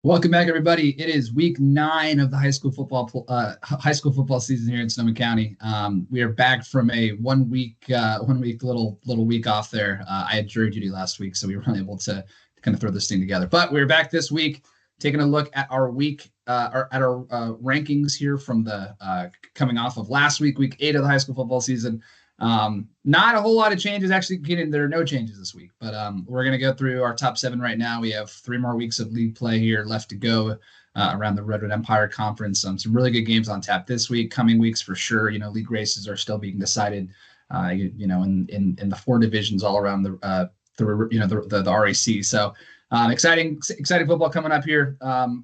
Welcome back, everybody. It is week 9 of the high school football season here in Sonoma County. We are back from a one week little week off there. I had jury duty last week, so we were unable to kind of throw this thing together. But we're back this week, taking a look at our rankings here from the coming off of last week 8 of the high school football season. Not a whole lot of changes. Actually, Kienan, there are no changes this week, but we're going to go through our top 7 right now. We have 3 more weeks of league play here left to go around the Redwood Empire Conference. Some really good games on tap this week. Coming weeks for sure. League races are still being decided. In the 4 divisions all around the RAC. So exciting football coming up here.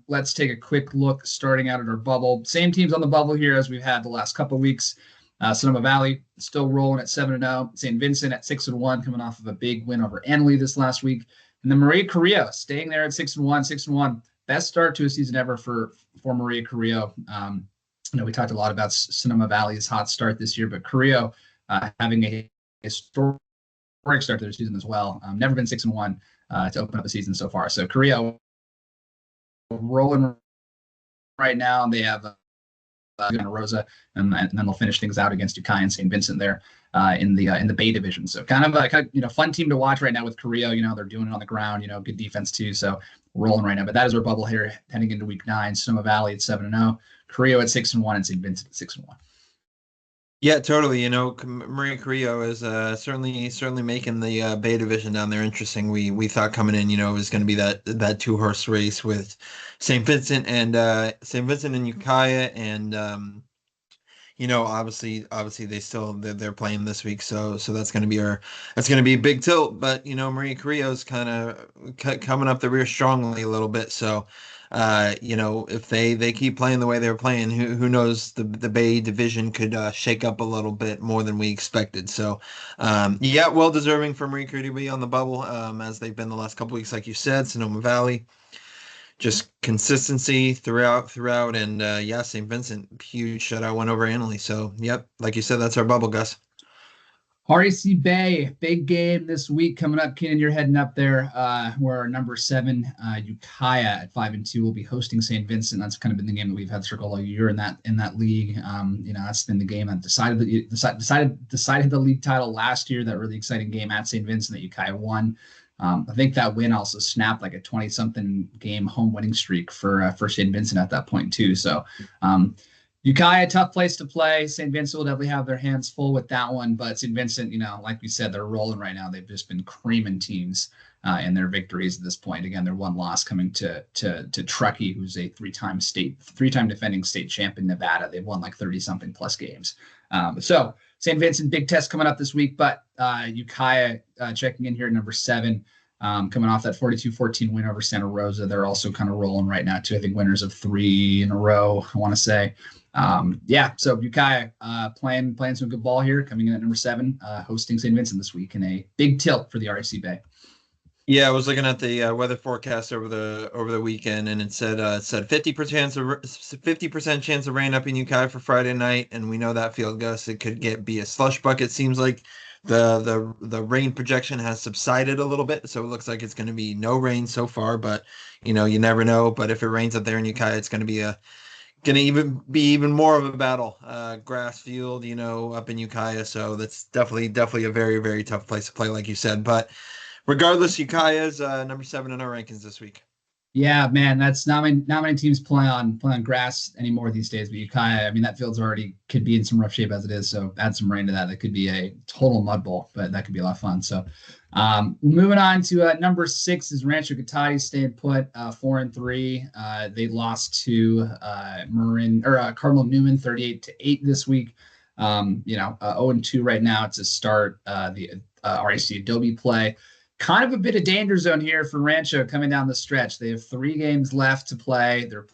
Let's take a quick look starting out at our bubble. Same teams on the bubble here as we've had the last couple of weeks. Sonoma Valley still rolling at 7-0. St. Vincent at 6-1, coming off of a big win over Annalee this last week. And then Maria Carrillo staying there at 6-1, 6-1. Best start to a season ever for Maria Carrillo. We talked a lot about Sonoma Valley's hot start this year, but Carrillo having a historic start to their season as well. Never been 6-1 to open up the season so far. So Carrillo rolling right now. They have Rosa, and then they'll finish things out against Ukiah and St. Vincent there in the Bay division. So kind of a fun team to watch right now with Carrillo. They're doing it on the ground. Good defense too. So rolling right now. But that is our bubble here heading into week 9. Sonoma Valley at 7-0, Carrillo at 6-1, and St. Vincent at 6-1. Yeah, totally. Maria Carrillo is certainly making the Bay Division down there interesting. We thought coming in, it was going to be that 2-horse race with St. Vincent and Ukiah, and obviously they're playing this week, so that's going to be a big tilt. But Maria Carrillo's kind of coming up the rear strongly a little bit, so. If they keep playing the way they're playing, who knows, the Bay Division could shake up a little bit more than we expected. So, yeah, well deserving for Marie Curie to be on the bubble, as they've been the last couple weeks, like you said. Sonoma Valley, just consistency throughout, and yeah, St. Vincent, huge shutout win over Annalee. So, yep, like you said, that's our bubble, Gus. RAC Bay, big game this week coming up. Keenan, you're heading up there. Where number 7, Ukiah at 5-2 will be hosting St. Vincent. That's kind of been the game that we've had circled all year in that league. That's been the game that decided the league title last year. That really exciting game at St. Vincent that Ukiah won. I think that win also snapped like a 20-something game home winning streak for St. Vincent at that point too. So. Ukiah, tough place to play. St. Vincent will definitely have their hands full with that one. But St. Vincent, like we said, they're rolling right now. They've just been creaming teams in their victories at this point. Again, their one loss coming to Truckee, who's a three-time defending state champion, Nevada. They've won like 30-something plus games. So St. Vincent, big test coming up this week. But Ukiah checking in here at number 7. Coming off that 42-14 win over Santa Rosa. They're also kind of rolling right now too. I think winners of 3 in a row, I want to say. So Ukiah playing some good ball here, coming in at number 7, hosting St. Vincent this week in a big tilt for the RAC Bay. Yeah, I was looking at the weather forecast over the weekend, and it said 50% chance of rain up in Ukiah for Friday night, and we know that field, Gus. It could be a slush bucket. Seems like the rain projection has subsided a little bit, so it looks like it's going to be no rain so far. But you never know. But if it rains up there in Ukiah, it's going to be even more of a battle. Grass field, up in Ukiah, so that's definitely a very, very tough place to play, like you said. But regardless, Ukiah is number 7 in our rankings this week. Yeah, man, that's not many teams play on grass anymore these days. But Ukiah, I mean, that field's already could be in some rough shape as it is. So add some rain to that. That could be a total mud bowl, but that could be a lot of fun. So moving on to number 6 is Rancho Cotati staying put 4-3. They lost to Cardinal Newman 38-8 this week. 0-2 right now to start the RAC Adobe play. Kind of a bit of danger zone here for Rancho coming down the stretch. They have 3 games left to play. They're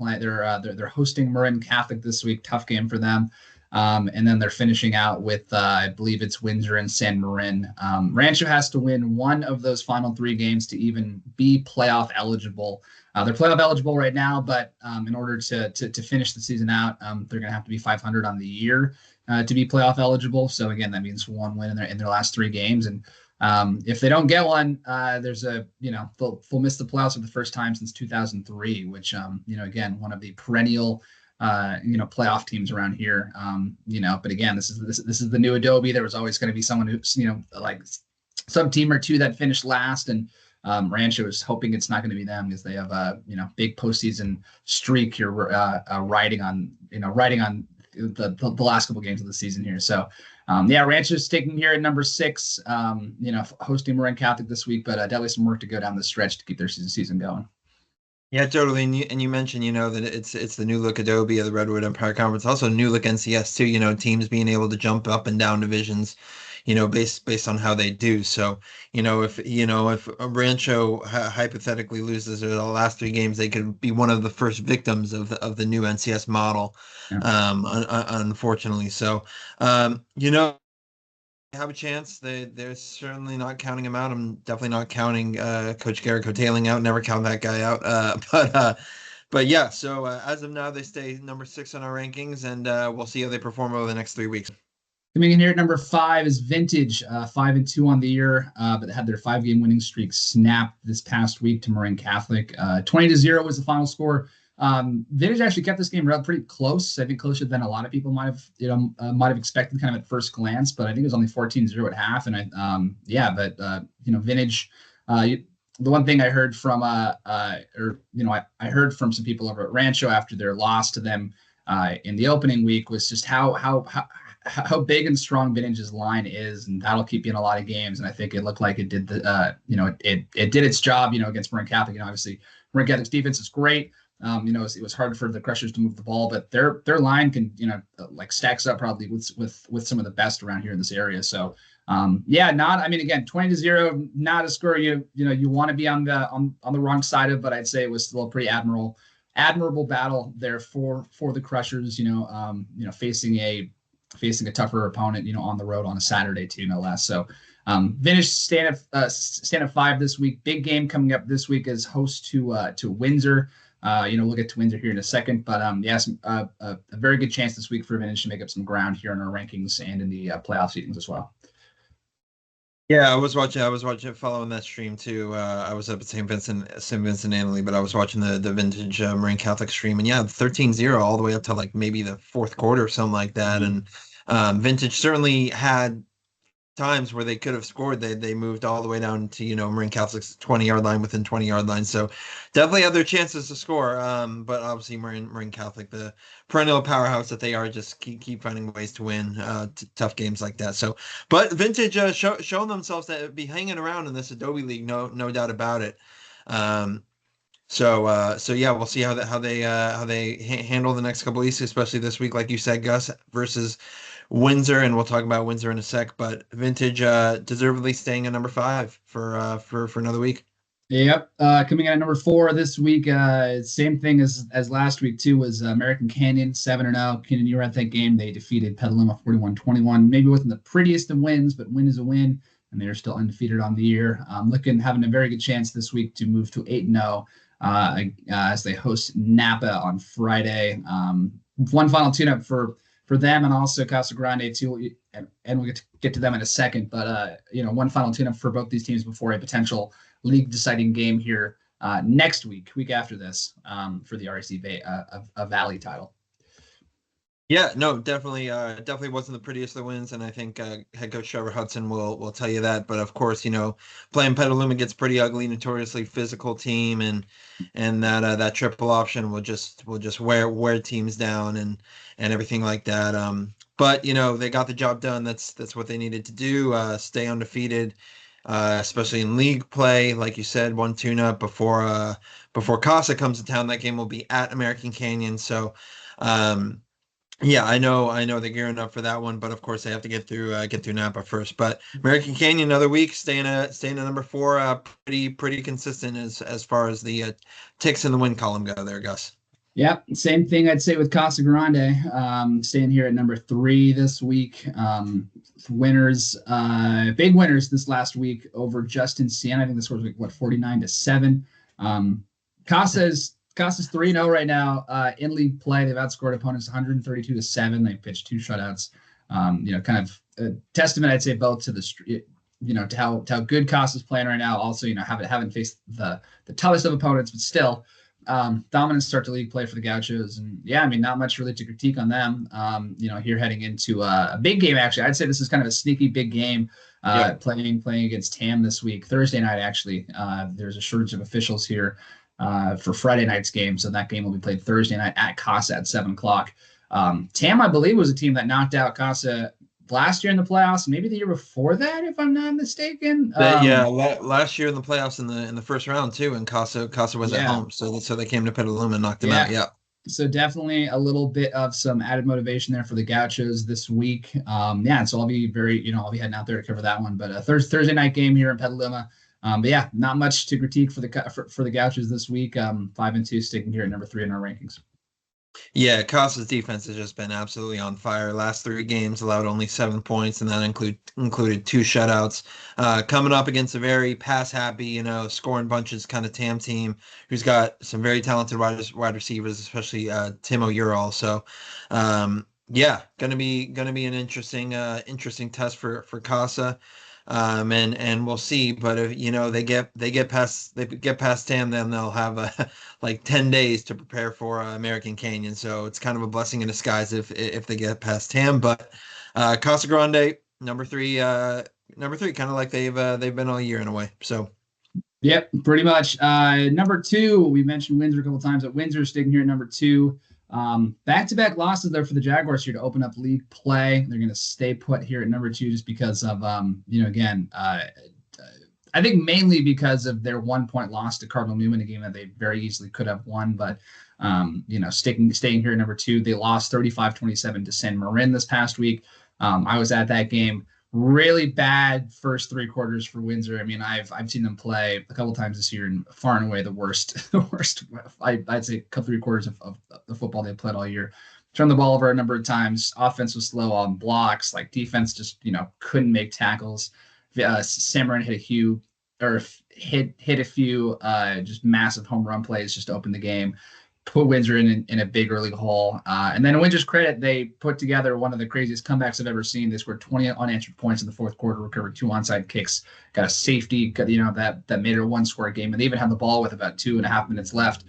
hosting Marin Catholic this week. Tough game for them. And then they're finishing out with I believe it's Windsor and San Marin. Rancho has to win one of those final 3 games to even be playoff eligible. They're playoff eligible right now, but in order to finish the season out, they're going to have to be 500 on the year to be playoff eligible. So again, that means 1 win in their last 3 games. And If they don't get one, there's a, they'll miss the playoffs for the first time since 2003, which, again, one of the perennial, playoff teams around here. But again, this is the new Adobe. There was always going to be someone who's, like some team or two that finished last, and Rancho is hoping it's not going to be them because they have a, big postseason streak here, riding on the last couple games of the season here. So, Rancho's taking here at number 6, hosting Marin Catholic this week, but definitely some work to go down the stretch to keep their season going. Yeah, totally. And you mentioned, that it's the new look Adobe of the Redwood Empire Conference, also new look NCS too, teams being able to jump up and down divisions, based on how they do. So, if a Rancho hypothetically loses the last 3 games, they could be one of the first victims of the new NCS model. Yeah. Unfortunately. So, have a chance. They're certainly not counting him out. I'm definitely not counting Coach Garrett Coatailing out. Never count that guy out. But yeah. So as of now, they stay number 6 on our rankings, and we'll see how they perform over the next 3 weeks. Coming in here at number 5 is Vintage, 5-2 on the year, but had their 5-game winning streak snapped this past week to Marin Catholic. 20-0 was the final score. Vintage actually kept this game pretty close. I think closer than a lot of people might have expected kind of at first glance, but I think it was only 14-0 at half. And Vintage, the one thing I heard from, I heard from some people over at Rancho after their loss to them in the opening week was just how big and strong Vintage's line is, and that'll keep you in a lot of games. And I think it looked like it did it did its job, against Marin Catholic. Obviously Marin Catholic's defense is great. It was hard for the Crushers to move the ball, but their line can, stacks up probably with some of the best around here in this area. So, again, 20-0, not a score you want to be on the wrong side of, but I'd say it was still a pretty admirable battle there for the Crushers, facing a tougher opponent, on the road on a Saturday too, no less. So, Vintage stand at 5 this week. Big game coming up this week as host to Windsor. We'll get to Windsor here in a second, but a very good chance this week for Vintage to make up some ground here in our rankings and in the playoff seedings as well. Yeah, I was watching, following that stream too. I was up at St. Vincent and Annalyn, but I was watching the Vintage Marin Catholic stream, and 13-0 all the way up to like maybe the 4th quarter or something like that. And Vintage certainly had times where they could have scored. They moved all the way down to Marin Catholic's 20-yard line, within 20-yard line, so definitely had their chances to score, but obviously Marin Catholic, the perennial powerhouse that they are, just keep finding ways to win tough games like that. So but Vintage showing themselves to be hanging around in this Adobe League, no doubt about it. So we'll see how they handle the next couple weeks, especially this week, like you said, Gus, versus Windsor, and we'll talk about Windsor in a sec. But Vintage deservedly staying at number 5 for another week. Yep. Coming in at number 4 this week, same thing as last week too, was American Canyon, 7-0. Kienan, you were at that game. They defeated Petaluma 41-21. Maybe wasn't the prettiest of wins, but win is a win, and they're still undefeated on the year. Having a very good chance this week to move to 8-0 as they host Napa on Friday. One final tune-up for them, and also Casa Grande too, and we'll get to them in a second. But one final tune-up for both these teams before a potential league-deciding game here next week after this, for the REC Valley title. Yeah, no, definitely wasn't the prettiest of the wins, and I think head coach Trevor Hudson will tell you that. But of course, playing Petaluma gets pretty ugly, notoriously physical team, and that triple option will just wear teams down and everything like that. But they got the job done. That's what they needed to do. Stay undefeated, especially in league play, like you said, one tune-up before Casa comes to town. That game will be at American Canyon, so. Yeah, I know they're gearing up for that one, but of course they have to get through Napa first. But American Canyon, another week, staying at number 4, pretty consistent as far as the ticks in the win column go there, Gus. Yep, same thing I'd say with Casa Grande, staying here at number 3 this week. Winners, big winners this last week over Justin Siena. I think the score was 49-7. Casa's 3-0 right now in league play. They've outscored opponents 132-7. They pitched 2 shutouts. Kind of a testament, I'd say, both to to how good Costa's playing right now. Also, haven't faced the toughest of opponents, but still dominant start to league play for the Gauchos. And yeah, I mean, not much really to critique on them. Here heading into a big game, actually, I'd say this is kind of a sneaky big game. Playing against Tam this week, Thursday night, actually. There's a shortage of officials here for Friday night's game. So that game will be played Thursday night at Casa at 7:00. Tam, I believe, was a team that knocked out Casa last year in the playoffs, maybe the year before that, if I'm not mistaken. Last year in the playoffs in the first round too, and Casa was at home, so they came to Petaluma and knocked them out. Yeah. So definitely a little bit of some added motivation there for the Gauchos this week. So I'll be I'll be heading out there to cover that one. But a Thursday night game here in Petaluma. But yeah, not much to critique for the Gauchos this week. 5-2, sticking here at number 3 in our rankings. Yeah, Costa's defense has just been absolutely on fire. Last 3 games allowed only 7 points, and that included 2 shutouts. Coming up against a very pass-happy, scoring bunches kind of Tam team, who's got some very talented wide receivers, especially Timo Ural. So, gonna be an interesting test for Casa. And we'll see, but if they get past Tam, then they'll have like 10 days to prepare for American Canyon. So it's kind of a blessing in disguise if they get past Tam. But Casa Grande, number three, kind of like they've been all year in a way. So. Yep, pretty much. Number 2, we mentioned Windsor a couple times. At Windsor, sticking here at number 2. Back-to-back losses there for the Jaguars here to open up league play. They're going to stay put here at number 2 just because of, I think mainly because of their 1-point loss to Cardinal Newman, a game that they very easily could have won. But, staying here at number 2, they lost 35-27 to San Marin this past week. I was at that game. Really bad first 3 quarters for Windsor. I mean, I've seen them play a couple times this year, and far and away the worst. I'd say a couple 3 quarters of the football they played all year. Turned the ball over a number of times. Offense was slow on blocks. Like defense just couldn't make tackles. Samarin hit a few just massive home run plays just to open the game. Put Windsor in a big early hole. And then in Windsor's credit, they put together one of the craziest comebacks I've ever seen. They scored 20 unanswered points in the fourth quarter, recovered 2 onside kicks, got a safety, that made it a 1-score game. And they even had the ball with about 2.5 minutes left,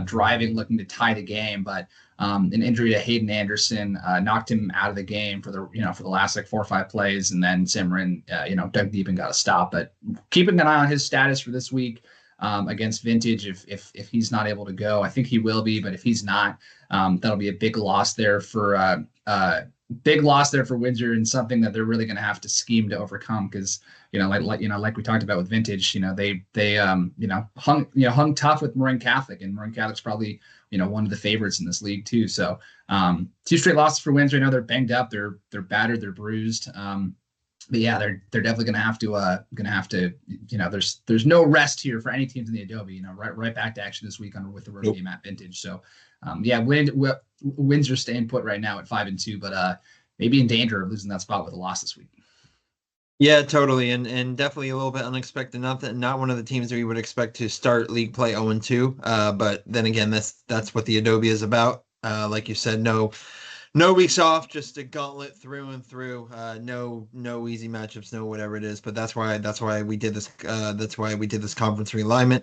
driving, looking to tie the game. But an injury to Hayden Anderson knocked him out of the game for the last 4 or 5 plays. And then Samarin, dug deep and got a stop. But keeping an eye on his status for this week. Against Vintage, if he's not able to go, I think he will be, but if he's not, that'll be a big loss there for Windsor, and something that they're really going to have to scheme to overcome because like we talked about with Vintage, they hung tough with Marin Catholic, and Marin Catholic's probably one of the favorites in this league too. So 2 straight losses for Windsor. I know they're banged up, they're battered, they're bruised. But yeah, they're definitely gonna have to. There's no rest here for any teams in the Adobe. Right back to action this week with the road game at Vintage. So, Windsor staying put right now at 5-2, but maybe in danger of losing that spot with a loss this week. Yeah, totally, and definitely a little bit unexpected. Not one of the teams that we would expect to start league play 0-2. But then again, that's what the Adobe is about. Like you said, no weeks off, just a gauntlet through and through. No easy matchups, no whatever it is. But that's why we did this. That's why we did this conference realignment.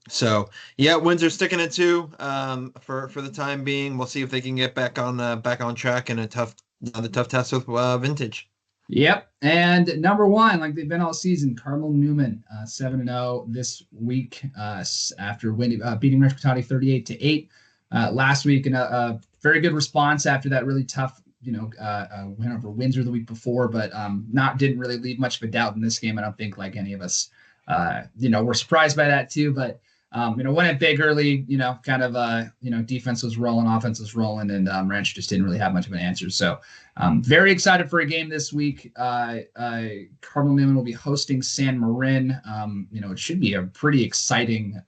So yeah, Windsor sticking at 2 for the time being. We'll see if they can get back on track in another tough test with Vintage. Yep, and number 1, like they've been all season, Cardinal Newman, 7-0 this week after beating Rancho 38-8 last week, and a very good response after that really tough, win over Windsor the week before, but didn't really leave much of a doubt in this game. I don't think like any of us, were surprised by that too. But won it big early. Defense was rolling, offense was rolling, and Rancho just didn't really have much of an answer. So very excited for a game this week. Cardinal Newman will be hosting San Marin. It should be a pretty exciting.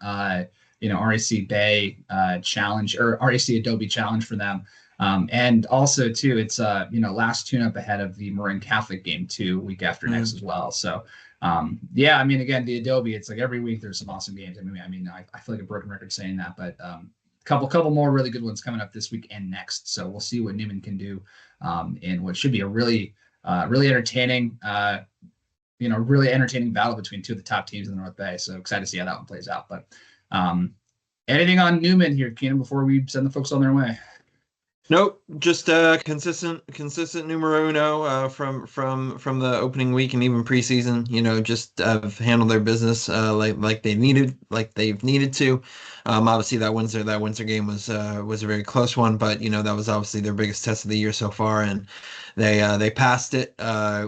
RAC Bay challenge or RAC Adobe challenge for them. And also too, it's last tune-up ahead of the Marin Catholic game too, week after next as well. So again, the Adobe, it's like every week there's some awesome games. I feel like a broken record saying that, but couple more really good ones coming up this week and next. So we'll see what Newman can do in what should be a really entertaining really entertaining battle between two of the top teams in the North Bay. So excited to see how that one plays out. But anything on Newman here, Keenan, before we send the folks on their way? Nope, just consistent numero uno from the opening week and even preseason. Just handled their business like they've needed to. Obviously that Windsor game was a very close one, but that was obviously their biggest test of the year so far, and they passed it.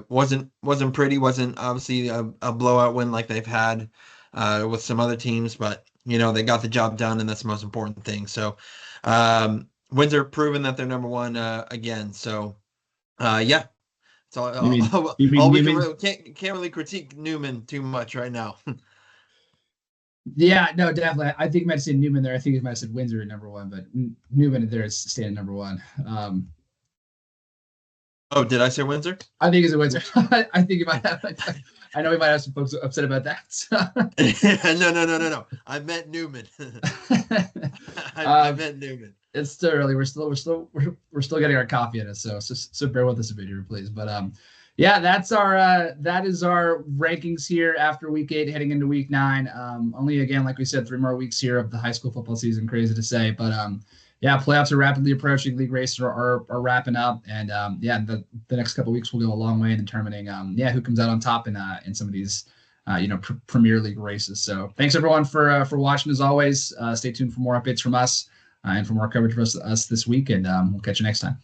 Wasn't pretty, wasn't obviously a blowout win like they've had with some other teams, but they got the job done, and that's the most important thing. So. Windsor proven that they're number one again. So, yeah, it's all we can't really critique Newman too much right now. Yeah, no, definitely. I think you might have said Newman there. I think you might have said Windsor at number one, but Newman there is staying at number one. Oh, did I say Windsor? I think it's a Windsor. I think you might have. I know we might have some folks upset about that. No. I meant Newman. I meant Newman. It's still early. We're still getting our coffee in us, so bear with us a bit here, please. But yeah, that is our rankings here after week 8, heading into week 9. Only again, like we said, 3 more weeks here of the high school football season. Crazy to say, but yeah, playoffs are rapidly approaching. League races are wrapping up, and yeah, the next couple of weeks will go a long way in determining who comes out on top in some of these Premier League races. So thanks everyone for watching as always. Stay tuned for more updates from us and for more coverage for us this week, and we'll catch you next time.